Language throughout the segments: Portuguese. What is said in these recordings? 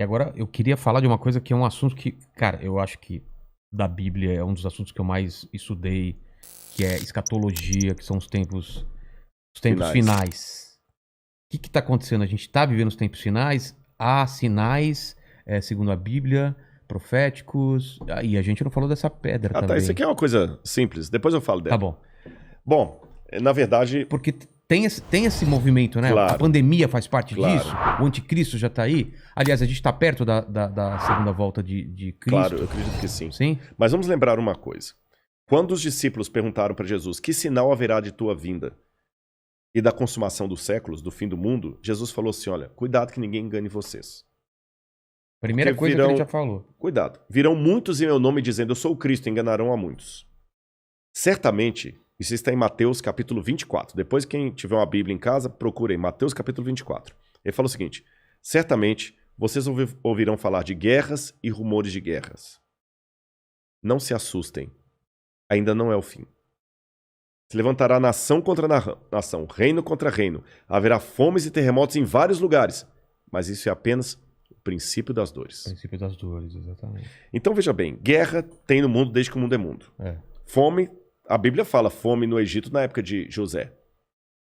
E agora eu queria falar de uma coisa que é um assunto que, cara, eu acho que da Bíblia é um dos assuntos que eu mais estudei, que é escatologia, que são os tempos Finais. finais. O que que tá acontecendo? A gente tá vivendo os tempos finais, há sinais, segundo a Bíblia, proféticos, e a gente não falou dessa pedra Ah, tá. Isso também. aqui é uma coisa simples. Depois eu falo Tá dela. bom. Bom, na verdade, Porque tem esse movimento, né? A claro, pandemia faz parte disso, claro, o anticristo já tá aí. Aliás, a gente tá perto da segunda volta de claro, eu Cristo, acredito que sim. sim? Mas vamos lembrar uma coisa. Quando os discípulos perguntaram para Jesus, que sinal haverá de tua vinda e da consumação dos séculos, do fim do mundo, Jesus falou assim, olha, cuidado que ninguém engane vocês. Porque Primeira coisa que ele já virão, falou. cuidado, virão muitos em meu nome dizendo, eu sou o Cristo, enganarão a muitos. Certamente, isso está em Mateus capítulo 24. Depois, quem tiver uma Bíblia em casa, procure em Mateus capítulo 24. Ele fala o seguinte, certamente vocês ouvirão falar de guerras e rumores de guerras. Não se assustem, ainda não é o fim. Se levantará nação contra nação, reino contra reino. Haverá fomes e terremotos em vários lugares. Mas isso é apenas o princípio das dores. Princípio das dores, exatamente. Então veja bem, guerra tem no mundo desde que o mundo é mundo. É. Fome, a Bíblia fala fome no Egito na época de José.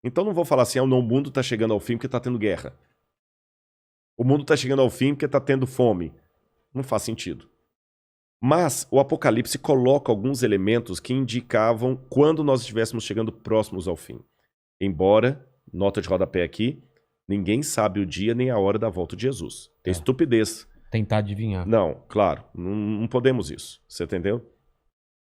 Então não vou falar assim, o mundo está chegando ao fim porque está tendo guerra. O mundo está chegando ao fim porque está tendo fome. Não faz sentido. Mas o Apocalipse coloca alguns elementos que indicavam quando nós estivéssemos chegando próximos ao fim. Embora, nota de rodapé aqui, ninguém sabe o dia nem a hora da volta de Jesus. Tem estupidez. Tentar adivinhar. Não, claro, não podemos isso. Você entendeu?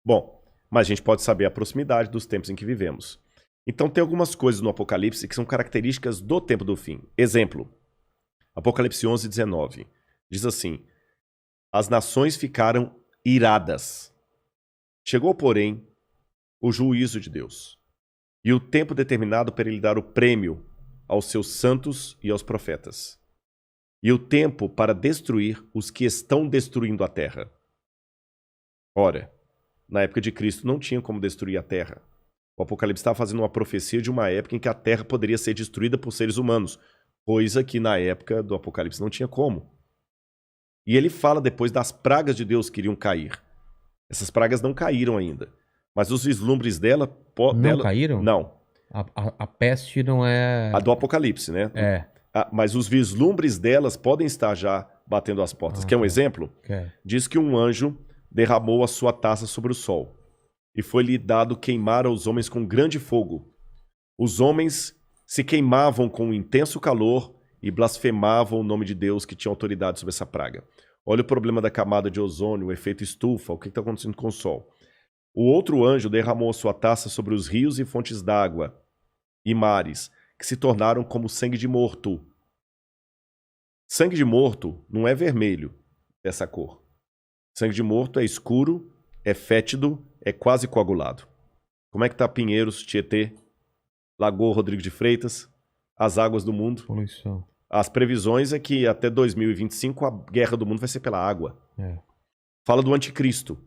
Bom, mas a gente pode saber a proximidade dos tempos em que vivemos. Então tem algumas coisas no Apocalipse que são características do tempo do fim. Exemplo, Apocalipse 11, 19. Diz assim, as nações ficaram iradas. Chegou, porém, o juízo de Deus e o tempo determinado para ele dar o prêmio aos seus santos e aos profetas e o tempo para destruir os que estão destruindo a terra. Ora, na época de Cristo não tinha como destruir a terra. O Apocalipse estava fazendo uma profecia de uma época em que a terra poderia ser destruída por seres humanos, coisa que na época do Apocalipse não tinha como. E ele fala depois das pragas de Deus que iriam cair. Essas pragas não caíram ainda. Mas os vislumbres dela... Não caíram? Não. A peste não é... A do Apocalipse, né? É. Mas os vislumbres delas podem estar já batendo as portas. Quer um exemplo? Quer. Diz que um anjo derramou a sua taça sobre o sol. E foi-lhe dado queimar aos homens com grande fogo. Os homens se queimavam com um intenso calor e blasfemavam o nome de Deus que tinha autoridade sobre essa praga. Olha o problema da camada de ozônio, o efeito estufa, o que está acontecendo com o Sol. O outro anjo derramou a sua taça sobre os rios e fontes d'água e mares, que se tornaram como sangue de morto. Sangue de morto não é vermelho, dessa cor. Sangue de morto é escuro, é fétido, é quase coagulado. Como é que está Pinheiros, Tietê, Lagoa Rodrigo de Freitas, as águas do mundo? Poluição. As previsões é que até 2025 a guerra do mundo vai ser pela água. É. Fala do anticristo,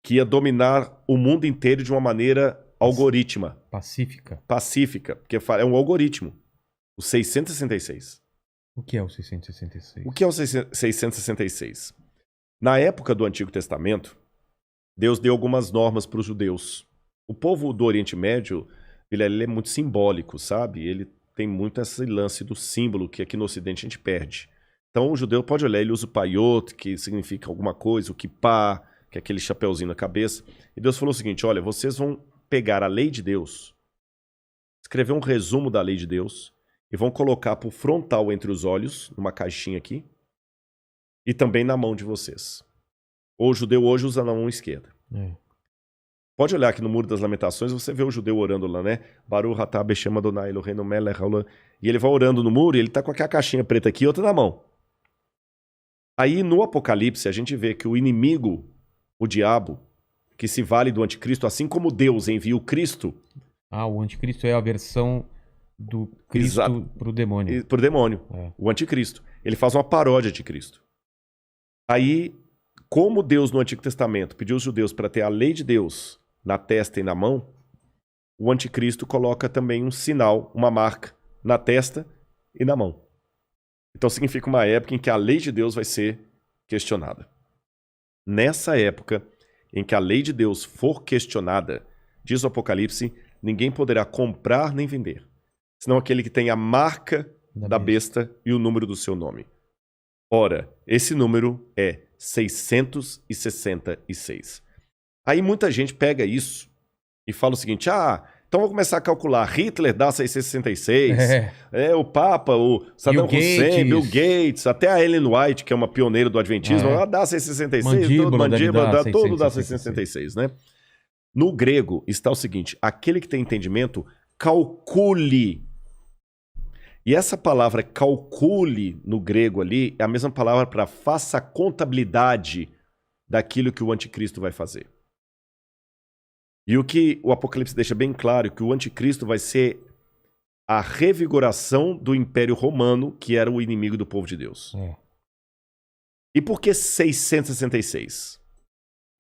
que ia dominar o mundo inteiro de uma maneira algorítmica. Pacífica. Pacífica, porque é um algoritmo. O 666. O que é o 666? O que é o 666? Na época do Antigo Testamento, Deus deu algumas normas para os judeus. O povo do Oriente Médio, ele é muito simbólico, sabe? Ele tem muito esse lance do símbolo que aqui no Ocidente a gente perde. Então o judeu pode olhar, ele usa o paiot, que significa alguma coisa, o kippah, que é aquele chapeuzinho na cabeça. E Deus falou o seguinte, olha, vocês vão pegar a lei de Deus, escrever um resumo da lei de Deus e vão colocar por frontal entre os olhos, numa caixinha aqui, e também na mão de vocês. O judeu hoje usa na mão esquerda. Pode olhar aqui no Muro das Lamentações, você vê o judeu orando lá, né? Baruch atah Beshem Adonai Eloheinu melech haolam. E ele vai orando no muro e ele tá com aquela caixinha preta aqui e outra na mão. Aí no Apocalipse a gente vê que o inimigo, o diabo, que se vale do anticristo, assim como Deus envia o Cristo... Ah, o anticristo é a versão do Cristo pro demônio. Pro demônio, É. o anticristo. Ele faz uma paródia de Cristo. Aí, como Deus no Antigo Testamento pediu aos judeus para ter a lei de Deus na testa e na mão, o anticristo coloca também um sinal, uma marca, na testa e na mão. Então significa uma época em que a lei de Deus vai ser questionada. Nessa época em que a lei de Deus for questionada, diz o Apocalipse, ninguém poderá comprar nem vender, senão aquele que tem a marca da besta e o número do seu nome. Ora, esse número é 666. Aí muita gente pega isso e fala o seguinte, então vou começar a calcular, Hitler dá 666, o Papa, o Saddam Hussein, Bill Gates, até a Ellen White, que é uma pioneira do Adventismo, ela dá 666, tudo dá 666, né? No grego está o seguinte, aquele que tem entendimento, calcule. E essa palavra calcule no grego ali é a mesma palavra para faça a contabilidade daquilo que o anticristo vai fazer. E o que o Apocalipse deixa bem claro, que o anticristo vai ser a revigoração do Império Romano, que era o inimigo do povo de Deus. E por que 666?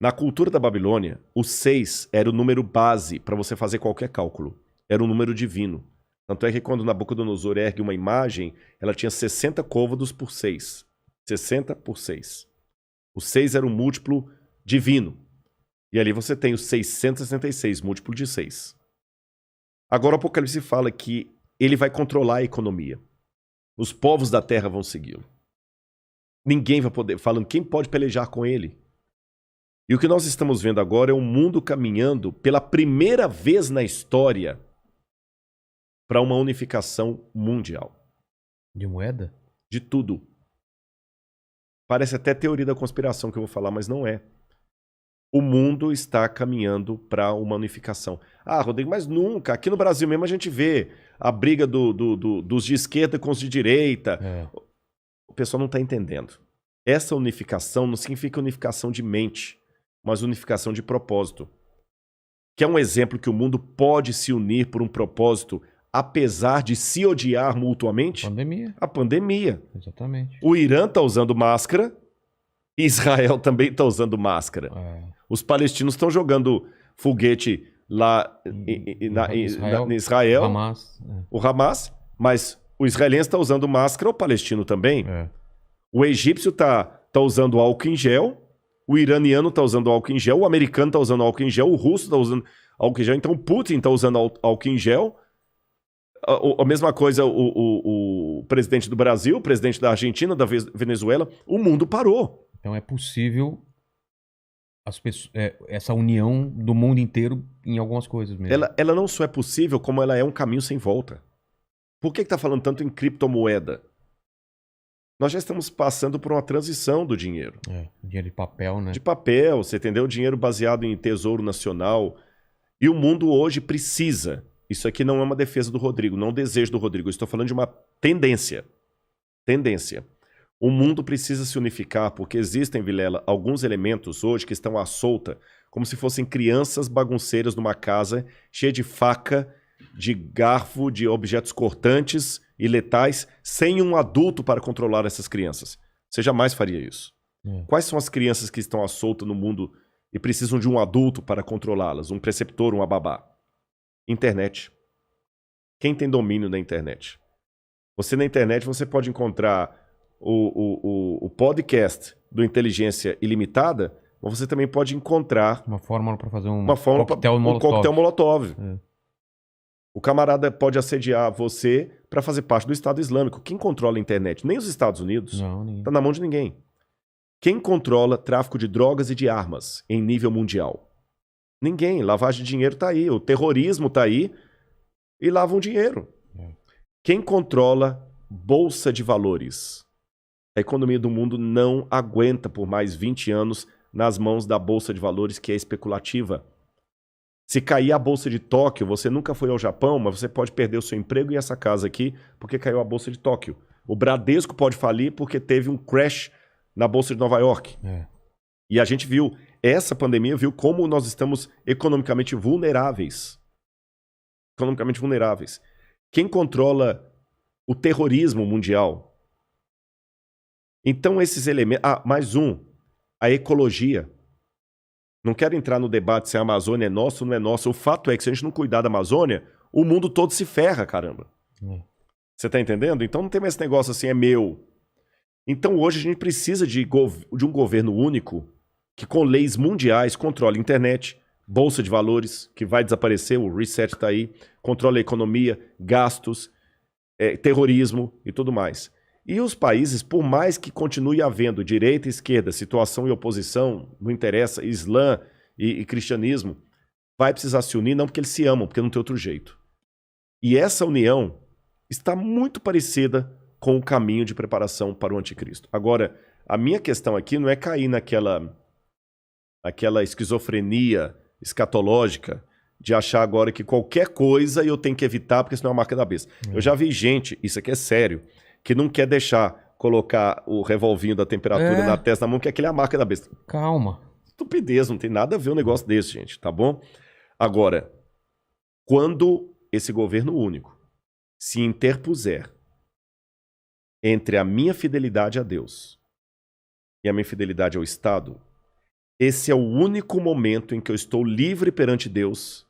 Na cultura da Babilônia, o 6 era o número base para você fazer qualquer cálculo. Era um número divino. Tanto é que quando Nabucodonosor ergue uma imagem, ela tinha 60 côvados por 6. 60 por 6. O 6 era um múltiplo divino. E ali você tem o 666, múltiplo de 6. Agora o Apocalipse fala que ele vai controlar a economia. Os povos da terra vão segui-lo. Ninguém vai poder, falando quem pode pelejar com ele. E o que nós estamos vendo agora é um mundo caminhando pela primeira vez na história para uma unificação mundial. De moeda? De tudo. Parece até teoria da conspiração que eu vou falar, mas não é. O mundo está caminhando para uma unificação. Rodrigo, mas nunca. Aqui no Brasil mesmo a gente vê a briga dos de esquerda com os de direita. O pessoal não está entendendo. Essa unificação não significa unificação de mente, mas unificação de propósito. Que é um exemplo que o mundo pode se unir por um propósito, apesar de se odiar mutuamente? A pandemia. Exatamente. O Irã está usando máscara, Israel também está usando máscara. Os palestinos estão jogando foguete lá em Israel, o Hamas, mas o israelense está usando máscara, o palestino também. O egípcio está usando álcool em gel, o iraniano está usando álcool em gel, o americano está usando álcool em gel, o russo está usando álcool em gel, então o Putin está usando álcool em gel. A mesma coisa o presidente do Brasil, o presidente da Argentina, da Venezuela, o mundo parou. Então é possível essa união do mundo inteiro em algumas coisas mesmo. Ela não só é possível, como ela é um caminho sem volta. Por que está falando tanto em criptomoeda? Nós já estamos passando por uma transição do dinheiro. Dinheiro de papel, né? De papel, você entendeu? Dinheiro baseado em tesouro nacional. E o mundo hoje precisa. Isso aqui não é uma defesa do Rodrigo, não é um desejo do Rodrigo. Eu estou falando de uma tendência. Tendência. O mundo precisa se unificar porque existem, Vilela, alguns elementos hoje que estão à solta, como se fossem crianças bagunceiras numa casa cheia de faca, de garfo, de objetos cortantes e letais, sem um adulto para controlar essas crianças. Você jamais faria isso. Quais são as crianças que estão à solta no mundo e precisam de um adulto para controlá-las? Um preceptor, uma babá? Internet. Quem tem domínio da internet? Você na internet você pode encontrar o podcast do Inteligência Ilimitada, mas você também pode encontrar uma fórmula para fazer um coquetel Molotov. O camarada pode assediar você para fazer parte do Estado Islâmico. Quem controla a internet? Nem os Estados Unidos. Não, está na mão de ninguém. Quem controla tráfico de drogas e de armas em nível mundial? Ninguém. Lavagem de dinheiro está aí. O terrorismo está aí e lavam dinheiro. Quem controla bolsa de valores? A economia do mundo não aguenta por mais 20 anos nas mãos da bolsa de valores, que é especulativa. Se cair a bolsa de Tóquio, você nunca foi ao Japão, mas você pode perder o seu emprego e essa casa aqui porque caiu a bolsa de Tóquio. O Bradesco pode falir porque teve um crash na bolsa de Nova York. E a gente viu, essa pandemia viu como nós estamos economicamente vulneráveis. Economicamente vulneráveis. Quem controla o terrorismo mundial? Então esses elementos... mais um. A ecologia. Não quero entrar no debate se a Amazônia é nossa ou não é nossa. O fato é que se a gente não cuidar da Amazônia, o mundo todo se ferra, caramba. Você tá entendendo? Então não tem mais esse negócio assim, é meu. Então hoje a gente precisa de um governo único que com leis mundiais controle a internet, bolsa de valores, que vai desaparecer, o reset está aí, controle a economia, gastos, terrorismo e tudo mais. E os países, por mais que continue havendo direita e esquerda, situação e oposição, não interessa, Islã e cristianismo, vai precisar se unir, não porque eles se amam, porque não tem outro jeito. E essa união está muito parecida com o caminho de preparação para o anticristo. Agora, a minha questão aqui não é cair naquela esquizofrenia escatológica de achar agora que qualquer coisa eu tenho que evitar porque senão é a marca da besta. Eu já vi gente, isso aqui é sério, que não quer deixar colocar o revolvinho da temperatura na testa da mão, que aquele é a marca da besta. Calma. Estupidez, não tem nada a ver um negócio desse, gente, tá bom? Agora, quando esse governo único se interpuser entre a minha fidelidade a Deus e a minha fidelidade ao Estado, esse é o único momento em que eu estou livre perante Deus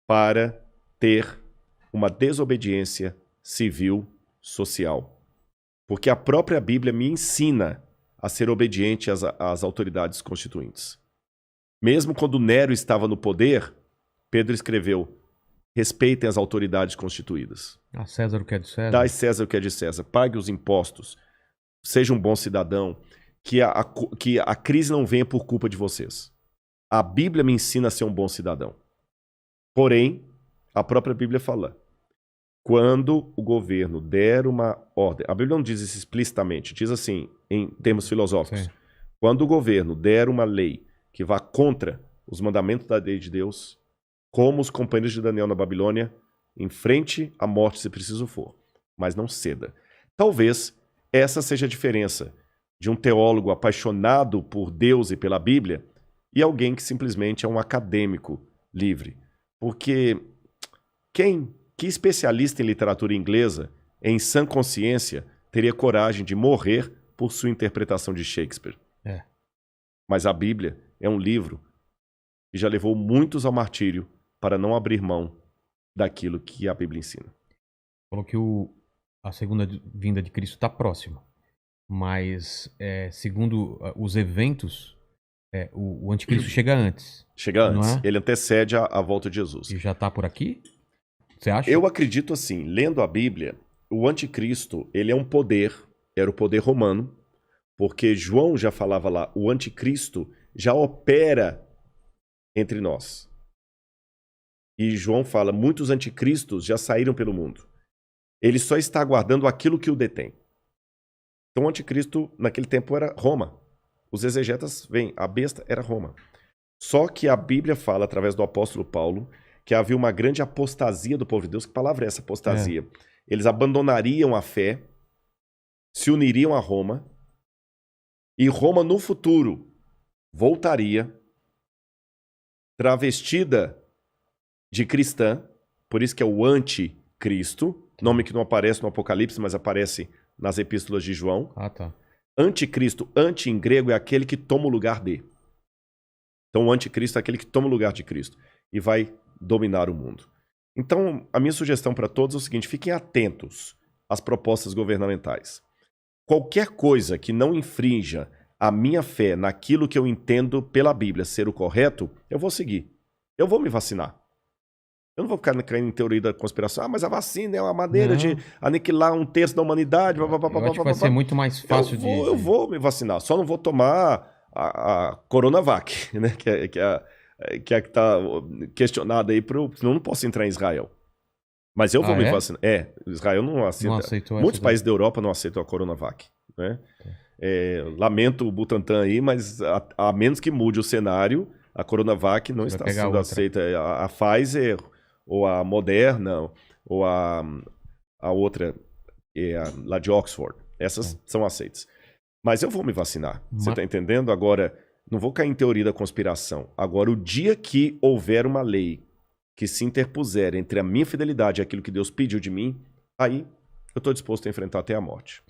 para ter uma desobediência civil, social. Porque a própria Bíblia me ensina a ser obediente às autoridades constituintes. Mesmo quando Nero estava no poder, Pedro escreveu: respeitem as autoridades constituídas. A César o que é de César. Dai César o que é de César. Pague os impostos. Seja um bom cidadão. Que a crise não venha por culpa de vocês. A Bíblia me ensina a ser um bom cidadão. Porém, a própria Bíblia fala: quando o governo der uma ordem, a Bíblia não diz isso explicitamente, diz assim, em termos filosóficos: sim, quando o governo der uma lei que vá contra os mandamentos da lei de Deus, como os companheiros de Daniel na Babilônia, enfrente a morte se preciso for, mas não ceda. Talvez essa seja a diferença de um teólogo apaixonado por Deus e pela Bíblia e alguém que simplesmente é um acadêmico livre. Porque que especialista em literatura inglesa, em sã consciência, teria coragem de morrer por sua interpretação de Shakespeare? Mas a Bíblia é um livro que já levou muitos ao martírio para não abrir mão daquilo que a Bíblia ensina. Falou que a segunda vinda de Cristo está próxima. Mas, segundo os eventos, o anticristo chega antes. Chega antes. Ele antecede a volta de Jesus. E já está por aqui? Você acha? Eu acredito assim, lendo a Bíblia, o anticristo, ele é um poder, era o poder romano, porque João já falava lá, o anticristo já opera entre nós. E João fala, muitos anticristos já saíram pelo mundo. Ele só está aguardando aquilo que o detém. Então o anticristo naquele tempo era Roma. Os exegetas veem, a besta era Roma. Só que a Bíblia fala, através do apóstolo Paulo, que havia uma grande apostasia do povo de Deus. Que palavra é essa, apostasia? Eles abandonariam a fé, se uniriam a Roma, e Roma no futuro voltaria travestida de cristã, por isso que é o anticristo, nome que não aparece no Apocalipse, mas aparece nas epístolas de João. Tá. Anticristo, anti em grego, é aquele que toma o lugar de. Então o anticristo é aquele que toma o lugar de Cristo e vai dominar o mundo. Então a minha sugestão para todos é o seguinte, fiquem atentos às propostas governamentais. Qualquer coisa que não infrinja a minha fé naquilo que eu entendo pela Bíblia ser o correto, eu vou seguir. Eu vou me vacinar. Eu não vou ficar caindo em teoria da conspiração. Mas a vacina é uma maneira de aniquilar 1/3 da humanidade. Eu acho que vai ser muito mais fácil eu vou me vacinar. Só não vou tomar a Coronavac, né? Que está questionada aí. Senão eu não posso entrar em Israel. Mas eu vou me vacinar. Israel não aceita. Não aceitou. Muitos países da Europa não aceitam a Coronavac. Né? Lamento o Butantan aí, mas a menos que mude o cenário, a Coronavac não está sendo aceita. A Pfizer, ou a Moderna, ou a outra, lá de Oxford. Essas são aceitas. Mas eu vou me vacinar. Você está entendendo? Agora, não vou cair em teoria da conspiração. Agora, o dia que houver uma lei que se interpuser entre a minha fidelidade e aquilo que Deus pediu de mim, aí eu estou disposto a enfrentar até a morte.